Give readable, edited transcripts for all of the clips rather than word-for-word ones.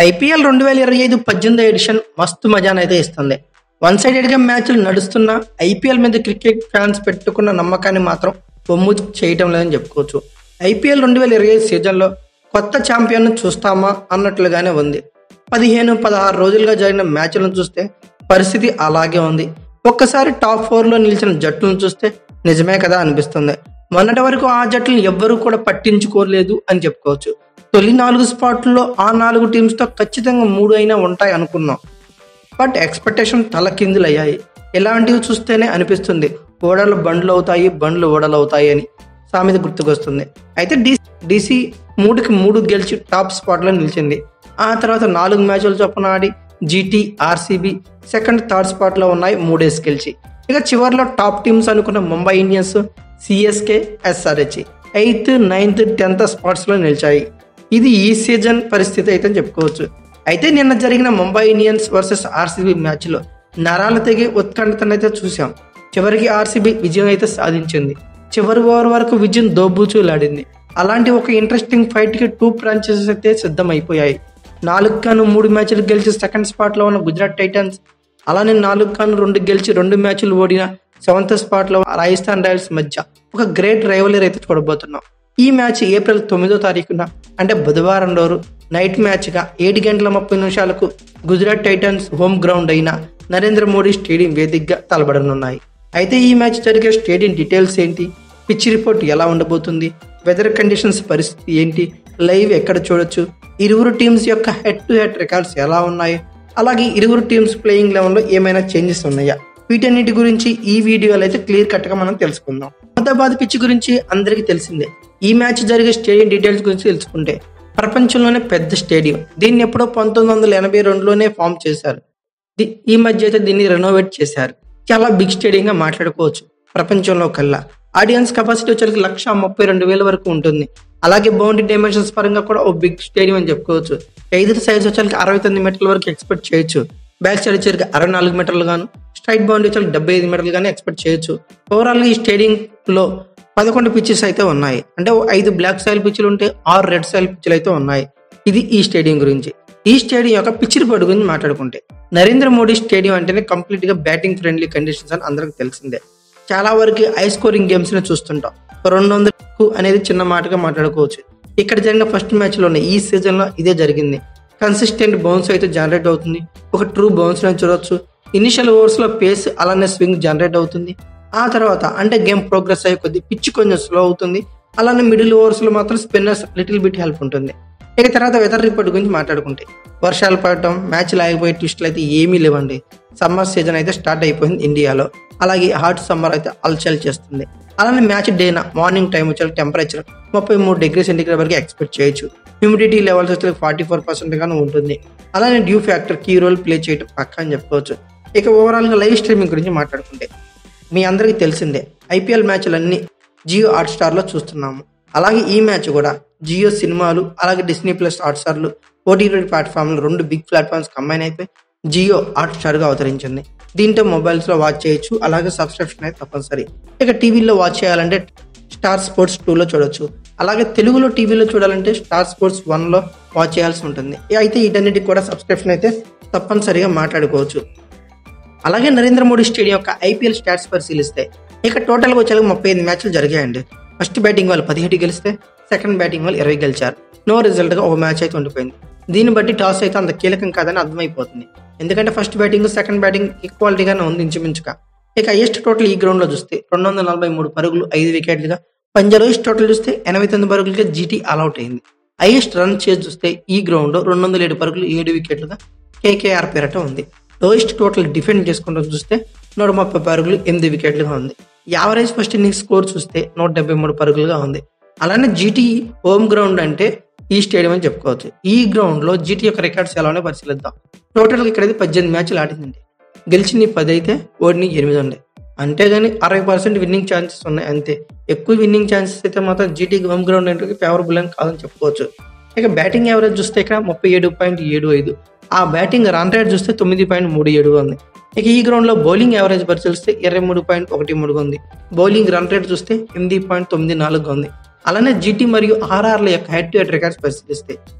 IPL 2025-18 edition మస్తు మజానైతే ఇస్తుంది. One సైడెడ్గా మ్యాచ్లు నడుస్తున్నా ఐపీఎల్ మీద క్రికెట్ ఫ్యాన్స్ పెట్టుకున్న నమ్మకాన్ని మాత్రం బొమ్ము చేయటం లేదని చెప్పుకోవచ్చు. ఐపీఎల్ 2025 సీజన్లో కొత్త ఛాంపియన్ను చూస్తామా అన్నట్లుగానే ఉంది. 15-16 రోజులుగా జరిగిన మ్యాచ్లను చూస్తే పరిస్థితి అలాగే ఉంది. ఒక్కసారి టాప్ 4లో నిలిచిన జట్టులను చూస్తే నిజమే కదా అనిపిస్తుంది. మొన్నటి వరకు ఆ జట్టులను ఎవ్వరూ కూడా పట్టించుకోలేదు అని చెప్పుకోవచ్చు. తొలి 4 స్పాట్లలో ఆ 4 టీమ్స్తో ఖచ్చితంగా 3 అయినా ఉంటాయి అనుకున్నాం. బట్ ఎక్స్పెక్టేషన్ తలకిందులయ్యాయి. ఇలాంటివి చూస్తేనే అనిపిస్తుంది ఓడలు బండ్లు అవుతాయి, బండ్లు ఓడలు అవుతాయి అని సామెత గుర్తుకొస్తుంది. అయితే డీసీ 3కి 3 గెలిచి టాప్ స్పాట్లో నిలిచింది. ఆ తర్వాత 4 మ్యాచ్లు చొప్పున ఆడి జీటీ, ఆర్సీబీ సెకండ్, థర్డ్ స్పాట్లో ఉన్నాయి 3 గెలిచి. ఇక చివరిలో టాప్ టీమ్స్ అనుకున్న Mumbai Indians, CSK, SRH 8th, 9th, 10th స్పాట్స్లో నిలిచాయి. ఇది ఈ సీజన్ పరిస్థితి అయితే చెప్పుకోవచ్చు. అయితే నిన్న జరిగిన ముంబై ఇండియన్స్ వర్సెస్ ఆర్సీబీ మ్యాచ్లో నరాల తెగి ఉత్కంఠతనైతే చూసాం. చివరికి ఆర్సీబీ విజయం అయితే సాధించింది. చివరి ఓవర్ వరకు విజయం దోబూచులాడింది. అలాంటి ఒక ఇంట్రెస్టింగ్ ఫైట్కి 2 ఫ్రాంచైజెస్ అయితే సిద్ధమైపోయాయి. 4-3 మ్యాచ్లు గెలిచి సెకండ్ స్పాట్లో ఉన్న గుజరాత్ టైటన్స్, అలానే 4-2 గెలిచి 2 మ్యాచ్లు ఓడిన 7th స్పాట్లో రాజస్థాన్ రాయల్స్ మధ్య ఒక గ్రేట్ రైవలరీ అయితే చూడబోతున్నాం. ఈ మ్యాచ్ ఏప్రిల్ 9వ తారీఖున అంటే బుధవారం రోజు నైట్ మ్యాచ్గా 7:30 గుజరాత్ టైటన్స్ హోమ్ గ్రౌండ్ అయిన నరేంద్ర మోడీ స్టేడియం వేదికగా తలబడనున్నాయి. అయితే ఈ మ్యాచ్ జరిగే స్టేడియం డీటెయిల్స్ ఏంటి, పిచ్ రిపోర్ట్ ఎలా ఉండబోతుంది, వెదర్ కండిషన్స్ పరిస్థితి ఏంటి, లైవ్ ఎక్కడ చూడొచ్చు, ఇరువురు టీమ్స్ యొక్క హెడ్ టు హెడ్ రికార్డ్స్ ఎలా ఉన్నాయి, అలాగే ఇరువురు టీమ్స్ ప్లేయింగ్ లెవెన్లో ఏమైనా చేంజెస్ ఉన్నాయా, వీటన్నిటి గురించి ఈ వీడియోలో అయితే క్లియర్ కట్గా మనం తెలుసుకుందాం. అహ్మదాబాద్ పిచ్ గురించి అందరికీ తెలిసిందే. ఈ మ్యాచ్ జరిగే స్టేడియం డీటెయిల్స్ గురించి తెలుసుకుంటే ప్రపంచంలోనే పెద్ద స్టేడియం. దీన్ని ఎప్పుడో 1982లోనే ఫామ్ చేశారు. ఈ మధ్య అయితే దీన్ని రెనోవేట్ చేశారు. చాలా బిగ్ స్టేడియంగా మాట్లాడుకోవచ్చు. ప్రపంచంలో కల్లా ఆడియన్స్ కెపాసిటీ వచ్చేసరికి 132,000 వరకు ఉంటుంది. అలాగే బౌండరీ డైమెన్షన్స్ పరంగా కూడా ఓ బిగ్ స్టేడియం అని చెప్పుకోవచ్చు. ఎదురు సైడ్స్ వచ్చేసరికి 69 మీటర్ల వరకు ఎక్స్పెక్ట్ చేయొచ్చు. బ్యాక్ సైడ్ వచ్చేసరికి 64 మీటర్లు గాను, స్ట్రైట్ బౌండరీ వచ్చేసరికి 75 మీటర్లు గానీ ఎక్స్పెక్ట్ చేయొచ్చు. ఓవరాల్ ఈ స్టేడియంలో 11 పిచ్చెస్ అయితే ఉన్నాయి. అంటే 5 బ్లాక్ సాయిల్ పిచ్చులు ఉంటే 6 రెడ్ సాయిల్ పిచ్చులు అయితే ఉన్నాయి. ఇది ఈ స్టేడియం గురించి. ఈ స్టేడియం యొక్క పిచ్ రిపోర్ట్ గురించి మాట్లాడుకుంటే నరేంద్ర మోడీ స్టేడియం అంటేనే కంప్లీట్ గా బ్యాటింగ్ ఫ్రెండ్లీ కండిషన్స్ అని అందరికి తెలిసిందే. చాలా వరకు హై స్కోరింగ్ గేమ్స్ ని చూస్తుంటాం. 200 అనేది చిన్న మాటగా మాట్లాడుకోవచ్చు. ఇక్కడ జరిగిన ఫస్ట్ మ్యాచ్ లోనే ఈ సీజన్ లో ఇదే జరిగింది. కన్సిస్టెంట్ బౌన్స్ అయితే జనరేట్ అవుతుంది. ఒక ట్రూ బౌన్స్ అని చూడొచ్చు. ఇనిషియల్ ఓవర్స్ లో పేస్ అలానే స్వింగ్ జనరేట్ అవుతుంది. ఆ తర్వాత అంటే గేమ్ ప్రోగ్రెస్ అయ్యే కొద్ది పిచ్ కొంచెం స్లో అవుతుంది. అలానే మిడిల్ ఓవర్స్ లో మాత్రం స్పిన్నర్స్ లిటిల్ బిట్ హెల్ప్ ఉంటుంది. ఇక తర్వాత వెదర్ రిపోర్ట్ గురించి మాట్లాడుకుంటే వర్షాలు పడటం, మ్యాచ్లు ఆగిపోయే ట్విస్టులు అయితే ఏమీ లేవండి. సమ్మర్ సీజన్ అయితే స్టార్ట్ అయిపోయింది ఇండియాలో. అలాగే హాట్ సమ్మర్ అయితే అల్చల్ చేస్తుంది. అలానే మ్యాచ్ డేనా మార్నింగ్ టైం వచ్చే టెంపరేచర్ 33 డిగ్రీ సెంటీగ్రేడ్ వరకు ఎక్స్పెక్ట్ చేయొచ్చు. హ్యూమిడిటీ లెవెల్స్ వచ్చే 44% గాను ఉంటుంది. అలానే dew factor key role play చేయడం పక్క అని చెప్పుకోవచ్చు. ఇక ఓవరాల్ గా లైవ్ స్ట్రీమింగ్ గురించి మాట్లాడుకుంటే మీ అందరికీ తెలిసిందే ఐపీఎల్ మ్యాచ్లన్నీ జియో హాట్స్టార్లో చూస్తున్నాము. అలాగే ఈ మ్యాచ్ కూడా జియో సినిమాలు, అలాగే డిస్నీ ప్లస్ హాట్స్టార్లు ఓటీటీ ప్లాట్ఫామ్లు 2 బిగ్ ప్లాట్ఫామ్స్ కంబైన్ అయిపోయి జియో హాట్స్టార్గా అవతరించింది. దీంతో మొబైల్స్లో వాచ్ చేయొచ్చు. అలాగే సబ్స్క్రిప్షన్ అయితే తప్పనిసరి. ఇక టీవీలో వాచ్ చేయాలంటే స్టార్ స్పోర్ట్స్ 2లో చూడొచ్చు. అలాగే తెలుగులో టీవీలో చూడాలంటే స్టార్ స్పోర్ట్స్ 1లో వాచ్ చేయాల్సి ఉంటుంది. అయితే వీటన్నిటికి కూడా సబ్స్క్రిప్షన్ అయితే తప్పనిసరిగా మాట్లాడుకోవచ్చు. అలాగే నరేంద్ర మోడీ స్టేడియం యొక్క ఐపీఎల్ స్టాట్స్ పరిశీలిస్తే ఇక టోటల్గా వచ్చే 35 మ్యాచ్లు జరిగాయండి. ఫస్ట్ బ్యాటింగ్ వాళ్ళు 17 గెలిస్తే సెకండ్ బ్యాటింగ్ వాళ్ళు 20 గెలిచారు. నో రిజల్ట్గా ఒక మ్యాచ్ అయితే ఉండిపోయింది. దీన్ని బట్టి టాస్ అయితే అంత కీలకం కాదని అర్థమైపోతుంది. ఎందుకంటే ఫస్ట్ బ్యాటింగ్ సెకండ్ బ్యాటింగ్ ఈక్వాలిటీగానే ఉంది ఇంచుమించుగా. ఇక హైయెస్ట్ టోటల్ ఈ గ్రౌండ్లో చూస్తే 243 పరుగులు 5 వికెట్లుగా, పంజాబ్ హైయెస్ట్ టోటల్ చూస్తే 89 పరుగులుగా జీటీ ఆల్అౌట్ అయింది. హైయెస్ట్ రన్ చేసి చూస్తే ఈ గ్రౌండ్లో 207 పరుగులు 7 వికెట్లుగా కేకేఆర్ పేరట ఉంది. లోయెస్ట్ టోటల్ డిఫెండ్ చేసుకుంటూ చూస్తే 130 పరుగులు 8 వికెట్లుగా ఉంది. యావరేజ్ ఫస్ట్ ఇన్నింగ్స్ స్కోర్ చూస్తే 173 పరుగులుగా ఉంది. అలానే జీటీ హోమ్ గ్రౌండ్ అంటే ఈ స్టేడియం అని చెప్పుకోవచ్చు. ఈ గ్రౌండ్ లో జీటీ యొక్క రికార్డ్స్ ఎలానే పరిశీలిద్దాం. టోటల్ గా ఇక్కడైతే 18 మ్యాచ్లు ఆడిందండి. గెలిచింది 10 అయితే ఓడిని 8 ఉండే. అంతేగాని 60% విన్నింగ్ ఛాన్సెస్ ఉన్నాయి అంతే. ఎక్కువ విన్నింగ్ ఛాన్సెస్ అయితే మాత్రం జీటీ హోమ్ గ్రౌండ్ అంటే ఫేవరబుల్ అని కాదని చెప్పుకోవచ్చు. ఇక బ్యాటింగ్ యావరేజ్ చూస్తే ఇక్కడ 37.75. ఆ బ్యాటింగ్ రన్ రేట్ చూస్తే 9.37 ఉంది. ఇక ఈ గ్రౌండ్ లో బౌలింగ్ యావరేజ్ పరిశీలిస్తే 23.13 ఉంది. బౌలింగ్ రన్ రేట్ చూస్తే 8.94 ఉంది. అలానే జీటీ మరియు ఆర్ఆర్ల యొక్క హెడ్ టు హెడ్ రికార్డ్స్ పరిశీలిస్తే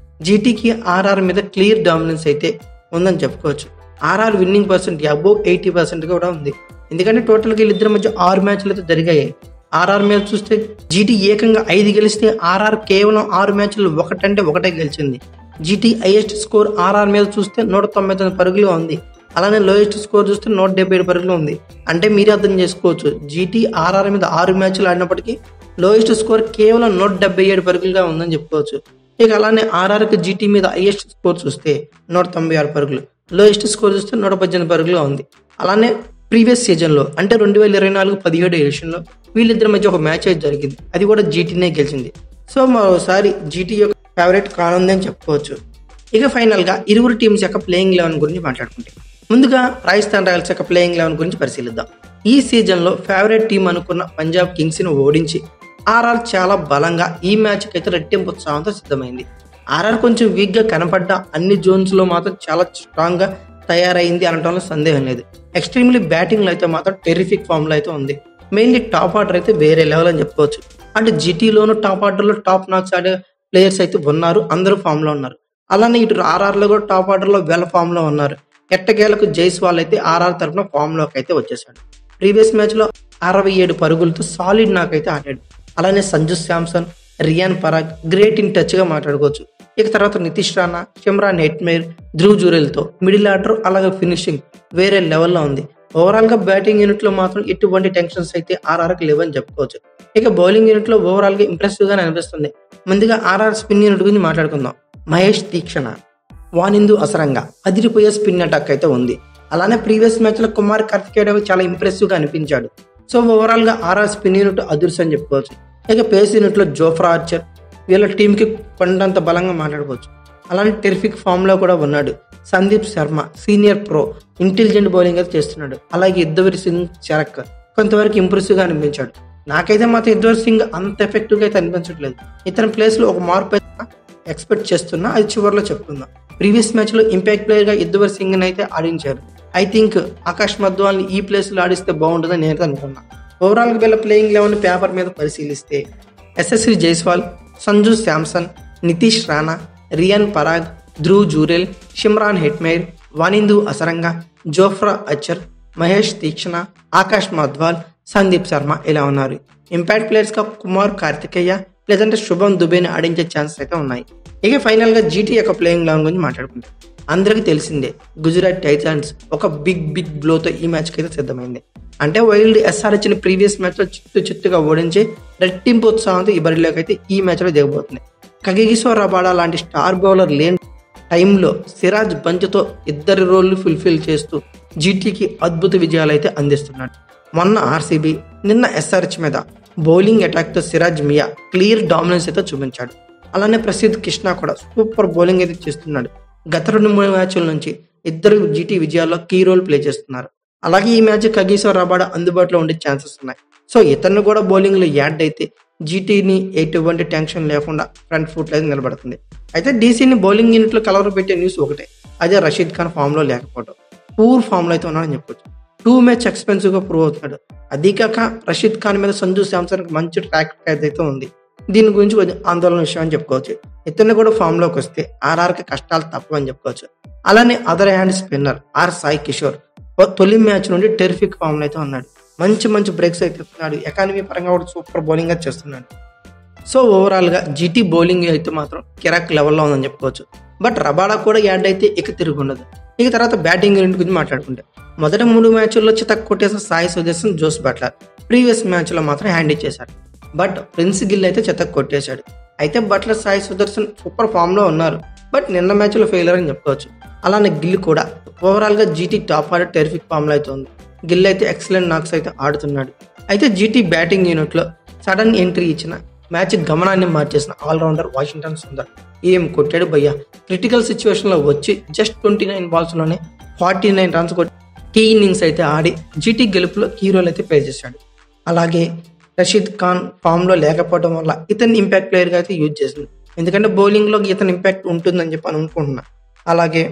జీటీకి ఆర్ఆర్ మీద క్లియర్ డామినెన్స్ అయితే ఉందని చెప్పుకోవచ్చు. ఆర్ఆర్ విన్నింగ్ పర్సెంట్ అబోవ్ 80% కూడా ఉంది. ఎందుకంటే టోటల్గా వీళ్ళిద్దరి మధ్య 6 మ్యాచ్లు అయితే జరిగాయి. ఆర్ఆర్ మీద చూస్తే జీటీ ఏకంగా 5 గెలిస్తే ఆర్ఆర్ కేవలం 6 మ్యాచ్లు ఒకటే గెలిచింది. జీటీ హైయెస్ట్ స్కోర్ ఆర్ఆర్ మీద చూస్తే 199 పరుగులు ఉంది. అలానే లోయెస్ట్ స్కోర్ చూస్తే 177 పరుగులు ఉంది. అంటే మీరే అర్థం చేసుకోవచ్చు, జీటీ ఆర్ఆర్ మీద 6 మ్యాచ్లు ఆడినప్పటికీ లోయెస్ట్ స్కోర్ కేవలం 177 పరుగులుగా ఉందని చెప్పుకోవచ్చు. ఇక అలానే ఆర్ఆర్కి జీటీ మీద హైయెస్ట్ స్కోర్ చూస్తే 196 పరుగులు, లోయెస్ట్ స్కోర్ చూస్తే 118 పరుగులుగా ఉంది. అలానే ప్రీవియస్ సీజన్లో అంటే 2024-17 ఎడిషన్లో వీళ్ళిద్దరి మధ్య ఒక మ్యాచ్ అయితే జరిగింది. అది కూడా జీటీనే గెలిచింది. సో మరోసారి జీటీ యొక్క ఫేవరెట్ కానుంది అని చెప్పుకోవచ్చు. ఇక ఫైనల్గా ఇరువురు టీమ్స్ యొక్క ప్లేయింగ్ 11 గురించి మాట్లాడుకుంటే, ముందుగా రాజస్థాన్ రాయల్స్ యొక్క ప్లేయింగ్ 11 గురించి పరిశీలిద్దాం. ఈ సీజన్లో ఫేవరెట్ టీం అనుకున్న పంజాబ్ కింగ్స్ని ఓడించి ఆర్ఆర్ చాలా బలంగా ఈ మ్యాచ్కి అయితే రెట్టింపు ఉత్సాహంతో సిద్ధమైంది. ఆర్ఆర్ కొంచెం వీక్గా కనపడ్డ అన్ని జోన్స్లో మాత్రం చాలా స్ట్రాంగ్గా తయారైంది అనడంలో సందేహం లేదు. ఎక్స్ట్రీమ్లీ బ్యాటింగ్లో అయితే మాత్రం టెరిఫిక్ ఫామ్లో అయితే ఉంది. మెయిన్లీ టాప్ ఆర్డర్ అయితే వేరే లెవెల్ అని చెప్పుకోవచ్చు. అంటే జీటీలోను టాప్ ఆర్డర్లో టాప్ నాక్స్ ఆడే ప్లేయర్స్ అయితే ఉన్నారు, అందరూ ఫామ్లో ఉన్నారు. అలానే ఇటు ఆర్ఆర్లో కూడా టాప్ ఆర్డర్లో వెల్ ఫామ్లో ఉన్నారు. ఎట్టకేలకు జైస్వాల్ అయితే ఆర్ఆర్ తరఫున ఫామ్లోకి అయితే వచ్చేసాడు. ప్రీవియస్ మ్యాచ్లో 67 పరుగులతో సాలిడ్ నాకైతే ఆడాడు. అలానే సంజు శాంసన్, రియాన్ పరాగ్ గ్రేట్ ఇన్ టచ్గా మాట్లాడుకోవచ్చు. ఇక తర్వాత నితీష్ రాణా, షిమ్రాన్ హెట్మేర్, ధ్రువ్ జురెల్తో మిడిల్ ఆర్డర్ అలాగే ఫినిషింగ్ వేరే లెవెల్లో ఉంది. ఓవరాల్గా బ్యాటింగ్ యూనిట్లో మాత్రం ఎటువంటి టెన్షన్స్ అయితే ఆర్ఆర్కి లేవని చెప్పుకోవచ్చు. ఇక బౌలింగ్ యూనిట్లో ఓవరాల్గా ఇంప్రెసివ్గానే అనిపిస్తుంది. ముందుగా ఆర్ఆర్ స్పిన్ యూనిట్ గురించి మాట్లాడుకుందాం. మహేష్ తీక్షణ, వానిందు అసరంగా అదిరిపోయే స్పిన్ అటాక్ అయితే ఉంది. అలానే ప్రీవియస్ మ్యాచ్లో కుమార్ కార్తికేయ చాలా ఇంప్రెసివ్గా అనిపించాడు. సో ఓవరాల్గా ఆర్ఆర్ స్పిన్ యూనిట్ అదుర్స్ అని చెప్పుకోవచ్చు. ఇక పేస్ యూనిట్లో జోఫ్రా ఆర్చర్ వీళ్ళ టీంకి కొండంత బలంగా మాట్లాడుకోవచ్చు. అలానే టెరిఫిక్ ఫామ్లో కూడా ఉన్నాడు. Sandeep Sharma senior pro, intelligent bowling అయితే చేస్తున్నాడు. అలాగే యుద్ధవీర్ సింగ్ చరక్ కొంతవరకు ఇంప్రెసివ్గా అనిపించాడు. నాకైతే మాత్రం యుద్ధవీర్ సింగ్ అంత ఎఫెక్టివ్గా అయితే అనిపించట్లేదు. ఇతని ప్లేస్లో ఒక మార్పు అయితే ఎక్స్పెక్ట్ చేస్తున్నా, అది చివరిలో చెప్పుకుందాం. ప్రీవియస్ మ్యాచ్లో ఇంపాక్ట్ ప్లేయర్గా యుద్ధవీర్ సింగ్ని అయితే ఆడించారు. ఐ థింక్ ఆకాష్ మధ్వాల్ని ఈ ప్లేస్లో ఆడిస్తే బాగుంటుందని నేనైతే అనుకున్నా. ఓవరాల్గా వీళ్ళ ప్లేయింగ్ 11 పేపర్ మీద పరిశీలిస్తే Yashasvi Jaiswal, Sanju Samson, Nitish Rana, Riyan Parag, Dhruv Jurel, Shimron Hetmyer, Wanindu Hasaranga, Jofra Archer, Maheesh Theekshana, Akash Madhwal, Sandeep Sharma ఇలా ఉన్నారు. ఇంపాక్ట్ ప్లేయర్స్గా కుమార్ కార్తికేయ లేదంటే శుభం దుబేని ఆడించే ఛాన్సెస్ అయితే ఉన్నాయి. ఇక ఫైనల్గా జీటీ యొక్క ప్లేయింగ్ 11 గురించి మాట్లాడుకుంటాం. అందరికీ తెలిసిందే, గుజరాత్ టైటాన్స్ ఒక బిగ్ బ్లోతో ఈ మ్యాచ్కి అయితే సిద్ధమైంది. అంటే వైల్డ్ ఎస్ఆర్హెచ్ని ప్రీవియస్ మ్యాచ్లో చిత్తుగా ఓడించి రెట్టింపు ఉత్సాహంతో ఈ బరిలోకి అయితే ఈ మ్యాచ్లో దిగబోతుంది. కగిసో రబాడా లాంటి స్టార్ బౌలర్ లేని టైంలో సిరాజ్ బంచ్తో ఇద్దరి రోళ్లు ఫుల్ఫిల్ చేస్తూ జీటీకి అద్భుత విజయాలు అయితే అందిస్తున్నాడు. మొన్న ఆర్సీబీ, నిన్న ఎస్ఆర్హెచ్ మీద బౌలింగ్ అటాక్తో సిరాజ్ మియా క్లియర్ డామినెన్స్ అయితే చూపించాడు. అలానే ప్రసిద్ధ్ కృష్ణ కూడా సూపర్ బౌలింగ్ అయితే చేస్తున్నాడు. గత 2-3 మ్యాచ్ల నుంచి ఇద్దరు జీటీ విజయాల్లో కీ రోల్ ప్లే చేస్తున్నారు. అలాగే ఈ మ్యాచ్ కగిసో రబాడా అందుబాటులో ఉండే ఛాన్సెస్ ఉన్నాయి. సో ఇతను కూడా బౌలింగ్లో యాడ్ అయితే జీటీని ఎటువంటి టెన్షన్ లేకుండా ఫ్రంట్ ఫుట్లో అయితే నిలబడుతుంది. అయితే డీసీని బౌలింగ్ యూనిట్లో కలవర పెట్టే న్యూస్ ఒకటే, అదే రషీద్ ఖాన్ ఫామ్లో లేకపోవడం. పూర్ ఫామ్లో అయితే ఉన్నాడని చెప్పొచ్చు. 2 మ్యాచ్ ఎక్స్పెన్సివ్గా ప్రూవ్ అవుతున్నాడు. అదీ కాక రషీద్ ఖాన్ మీద సంజు శాంసన్కి మంచి ట్రాక్ అయితే ఉంది. దీని గురించి కొంచెం ఆందోళన విషయం అని చెప్పుకోవచ్చు. ఇతన్ని కూడా ఫామ్లోకి వస్తే ఆర్ఆర్కి కష్టాలు తప్పవని చెప్పుకోవచ్చు. అలానే other hand spinner R Sai Kishore తొలి మ్యాచ్ నుండి టెరిఫిక్ ఫామ్లో అయితే ఉన్నాడు. మంచి బ్రేక్స్ అయితే ఇస్తున్నాడు. ఎకానమీ పరంగా కూడా సూపర్ బౌలింగ్ అయితే చేస్తున్నాడు. సో ఓవరాల్గా జీటీ బౌలింగ్ అయితే మాత్రం కిరాక్ లెవెల్లో ఉందని చెప్పుకోవచ్చు. బట్ రబాడా కూడా యాడ్ అయితే ఇక తిరుగుండదు. ఇక తర్వాత బ్యాటింగ్ యూనిట్ గురించి మాట్లాడుకుంటే, మొదటి 3 మ్యాచ్ల్లో చితక్ కొట్టేసిన Sai Sudharsan, Jos Buttler previous మ్యాచ్లో మాత్రం హ్యాండ్ ఇచ్చేశారు. బట్ ప్రిన్స్ గిల్ అయితే చితక్ కొట్టేశాడు. అయితే బట్లర్, సాయి సుదర్శన్ సూపర్ ఫామ్లో ఉన్నారు. బట్ నిన్న మ్యాచ్లో ఫెయిలర్ అని చెప్పుకోవచ్చు. అలానే గిల్ కూడా ఓవరాల్గా జీటీ టాప్ ఆర్డర్ టెరిఫిక్ ఫామ్లో అయితే ఉంది. గిల్ అయితే ఎక్సలెంట్ నాక్స్ అయితే ఆడుతున్నాడు. అయితే జీటీ బ్యాటింగ్ యూనిట్లో సడన్ ఎంట్రీ ఇచ్చిన మ్యాచ్ గమనాన్ని మార్చేసిన ఆల్రౌండర్ వాషింగ్టన్ సుందర్ ఏం కొట్టాడు భయ్యా. క్రిటికల్ సిచ్యువేషన్లో వచ్చి జస్ట్ 29 బాల్స్లోనే 49 రన్స్ కొట్టి కీ ఇన్నింగ్స్ అయితే ఆడి జీటీ గెలుపులో కీ రోల్ అయితే ప్లే చేశాడు. అలాగే రషీద్ ఖాన్ ఫామ్లో లేకపోవడం వల్ల ఇతని ఇంపాక్ట్ ప్లేయర్గా అయితే యూజ్ చేసింది. ఎందుకంటే బౌలింగ్లో ఇతని ఇంపాక్ట్ ఉంటుందని చెప్పి అనుకుంటున్నా. అలాగే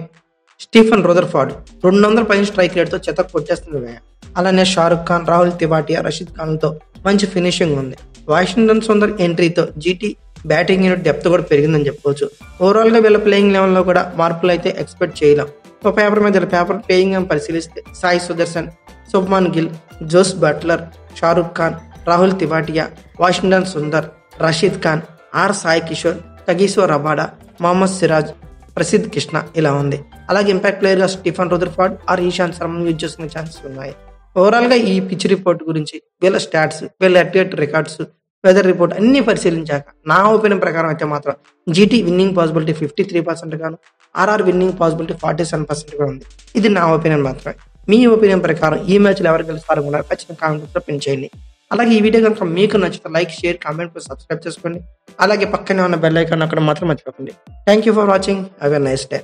స్టీఫెన్ రదర్ఫర్డ్ 200 స్ట్రైక్ రేట్తో చెత్త కొట్టేస్తుంది. అలానే షారుఖ్ ఖాన్, రాహుల్ తివాటియా, రషీద్ ఖాన్తో మంచి ఫినిషింగ్ ఉంది. వాషింగ్టన్ సుందర్ ఎంట్రీతో జీటీ బ్యాటింగ్ యూనిట్ డెప్త్ కూడా పెరిగిందని చెప్పుకోవచ్చు. ఓవరాల్గా వీళ్ళ ప్లేయింగ్ లెవెల్లో కూడా మార్పులు అయితే ఎక్స్పెక్ట్ చేయలేం. ఒక పేపర్ మీద పేపర్ ప్లేయింగ్ అని పరిశీలిస్తే Sai Sudharsan, Shubman Gill, Jos Buttler, Shahrukh Khan, Rahul Tewatia, Washington Sundar, Rashid Khan, R Sai Kishore, Kagiso Rabada, Mohammed Siraj, Prasidh Krishna ఇలా ఉంది. అలాగే ఇంపాక్ట్ ప్లేయర్గా స్టీఫన్ రుదర్ఫర్డ్ ఆర్ ఈశాంత్ శర్మను యూజ్ చేసుకునే ఛాన్సెస్ ఉన్నాయి. ఓవరాల్గా ఈ పిచ్ రిపోర్ట్ గురించి వీళ్ళ స్టాట్స్, వీళ్ళ అట్లెట్ రికార్డ్స్, వెదర్ రిపోర్ట్ అన్ని పరిశీలించాక నా ఒపీనియన్ ప్రకారం అయితే మాత్రం జీటీ విన్నింగ్ పాసిబిలిటీ 53% గాను, ఆర్ఆర్ విన్నింగ్ పాసిబిలిటీ 47% గా ఉంది. ఇది నా ఒపీనియన్ మాత్రమే. మీ ఒపీనియన్ ప్రకారం ఈ మ్యాచ్లో ఎవరు గెలుస్తారనుకున్నారు ఖచ్చితంగా కామెంట్స్లో పిన్ చేయండి. అలాగే ఈ వీడియో కనుక మీకు నచ్చితే లైక్, షేర్, కామెంట్, సబ్స్క్రైబ్ చేసుకోండి. అలాగే పక్కనే ఉన్న బెల్ ఐకాన్ అక్కడ మాత్రం మర్చిపోకండి. Thank you for watching. Have a nice day.